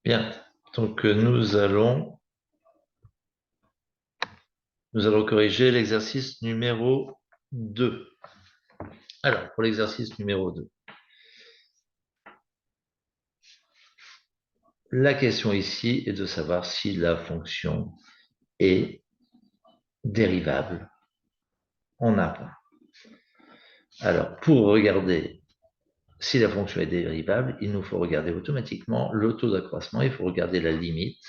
Bien, donc nous allons corriger l'exercice numéro 2. Alors, pour l'exercice numéro 2, la question ici est de savoir si la fonction est dérivable en un point. Alors, pour regarder si la fonction est dérivable, il nous faut regarder automatiquement le taux d'accroissement, il faut regarder la limite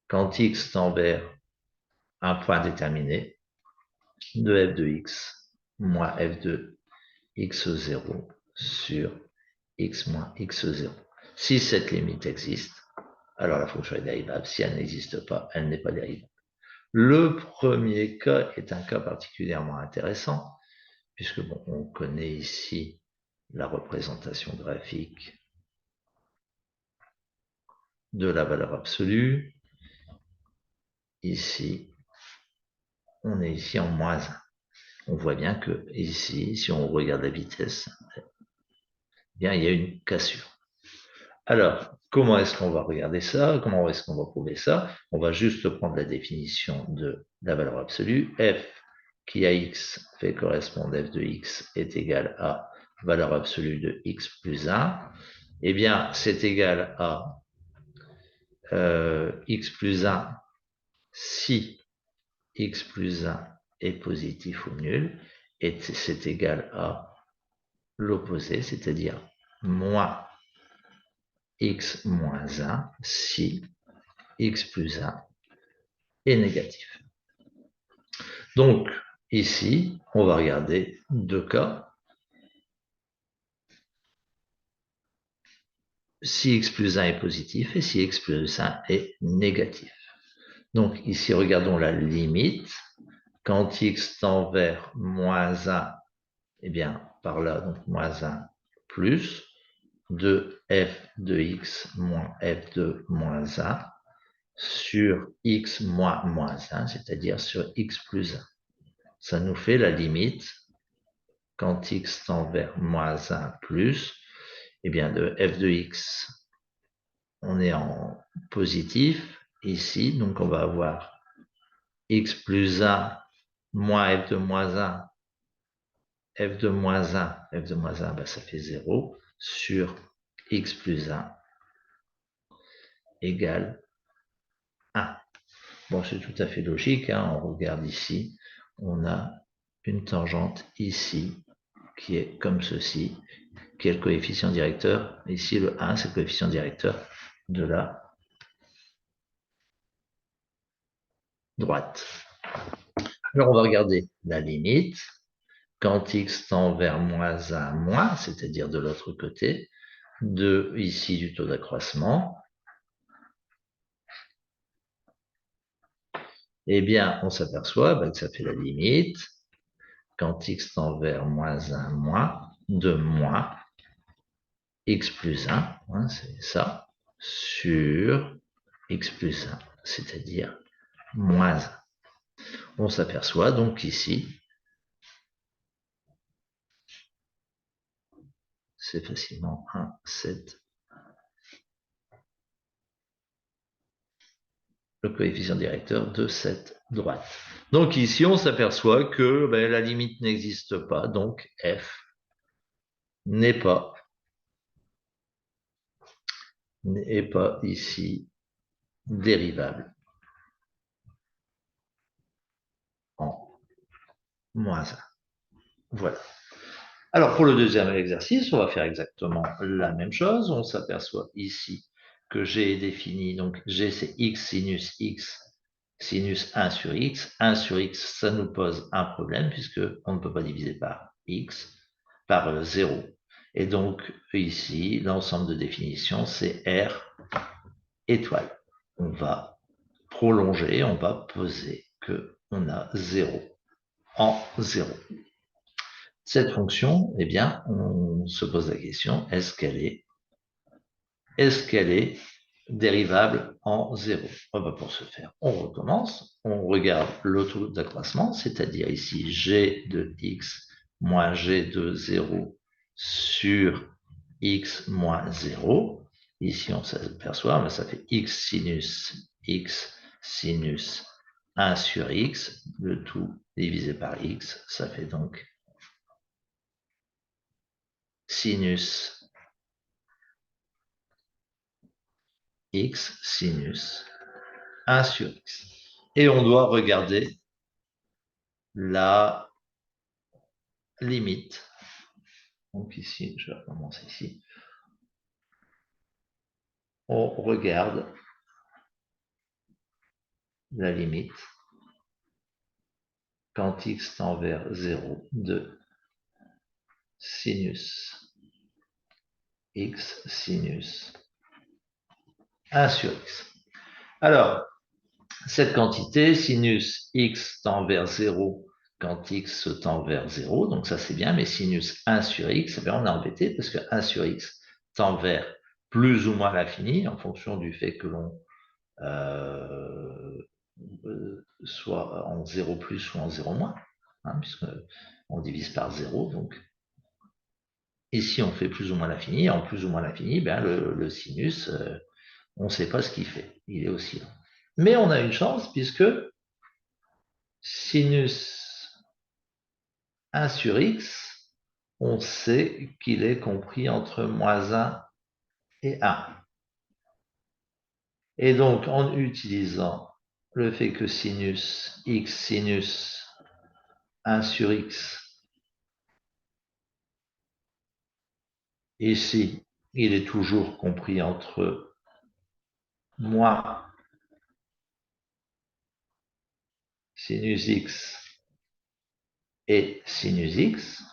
quand x tend vers un point déterminé de f de x moins f de x0 sur x moins x0. Si cette limite existe, alors la fonction est dérivable. Si elle n'existe pas, elle n'est pas dérivable. Le premier cas est un cas particulièrement intéressant, puisque on connaît ici la représentation graphique de la valeur absolue. Ici, on est ici en moins 1. On voit bien que ici, si on regarde la vitesse, bien, il y a une cassure. Alors, comment est-ce qu'on va regarder ça? Comment est-ce qu'on va prouver ça? On va juste prendre la définition de la valeur absolue. F qui à x fait correspondre f de x est égal à valeur absolue de x plus 1. Eh bien, c'est égal à x plus 1 si x plus 1 est positif ou nul. Et c'est égal à l'opposé, c'est-à-dire moins x moins 1 si x plus 1 est négatif. Donc, ici, on va regarder deux cas. Si x plus 1 est positif et si x plus 1 est négatif. Donc, ici, regardons la limite. Quand x tend vers moins 1, eh bien, par là, donc moins 1 plus de f de x moins f de moins 1 sur x moins moins 1, c'est-à-dire sur x plus 1. Ça nous fait la limite quand x tend vers moins 1 plus, eh bien de f de x, on est en positif ici, donc on va avoir x plus 1 moins f de moins 1, f de moins 1, f de moins 1, ben ça fait 0, sur x plus 1 égale 1. Bon, c'est tout à fait logique, hein, on regarde ici, on a une tangente ici qui est comme ceci, qui est le coefficient directeur. Ici, le 1, c'est le coefficient directeur de la droite. Alors, on va regarder la limite. Quand x tend vers moins 1, moins, c'est-à-dire de l'autre côté, de ici du taux d'accroissement, eh bien, on s'aperçoit que ça fait la limite, quand x tend vers moins 1, moins, de moins x plus 1, hein, c'est ça, sur x plus 1, c'est-à-dire moins 1. On s'aperçoit donc ici, c'est facilement 1, 7, le coefficient directeur de cette droite. Donc ici, on s'aperçoit que la limite n'existe pas, donc f n'est pas ici dérivable en moins 1. Voilà. Alors pour le deuxième exercice, on va faire exactement la même chose. On s'aperçoit ici que G est défini, donc G c'est x sinus 1 sur x. 1 sur x, ça nous pose un problème puisqu'on ne peut pas diviser par x, par 0. Et donc ici, l'ensemble de définition, c'est R étoile. On va prolonger, on va poser qu'on a 0 en 0. Cette fonction, eh bien, on se pose la question, est-ce qu'elle est dérivable en 0? Pour ce faire, on recommence, on regarde le taux d'accroissement, c'est-à-dire ici g de x moins g de 0 sur x moins 0. Ici, on s'aperçoit, mais ça fait x sinus 1 sur x, le tout divisé par x, ça fait donc sinus x sinus 1 sur x. Et on doit regarder la limite. Donc ici, je vais recommencer ici. On regarde la limite quand x tend vers 0 de sinus x sinus 1 sur x. Alors, cette quantité, sinus x tend vers 0 quand x tend vers 0, donc ça c'est bien, mais sinus 1 sur x, on est embêté parce que 1 sur x tend vers plus ou moins l'infini en fonction du fait que l'on soit en 0 plus ou en 0 moins, hein, puisqu'on divise par 0, donc ici on fait plus ou moins l'infini, en plus ou moins l'infini, ben, le sinus, on ne sait pas ce qu'il fait, il est oscillant. Mais on a une chance puisque sinus 1 sur x, on sait qu'il est compris entre moins 1 et 1. Et donc, en utilisant le fait que sinus x sinus 1 sur x, ici, il est toujours compris entre moins sinus x et sinus x.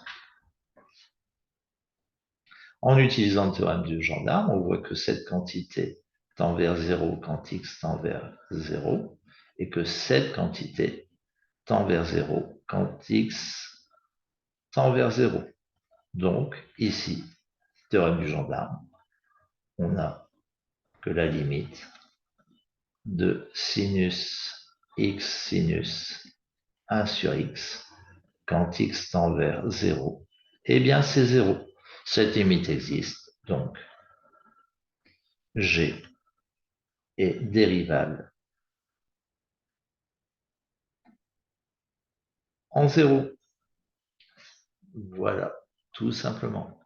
En utilisant le théorème du gendarme, on voit que cette quantité tend vers 0 quand x tend vers 0 et que cette quantité tend vers 0 quand x tend vers 0. Donc, ici, théorème du gendarme, on a que la limite de sinus x sinus 1 sur x quand x tend vers 0, eh bien c'est 0. Cette limite existe, donc g est dérivable en 0. Voilà, tout simplement.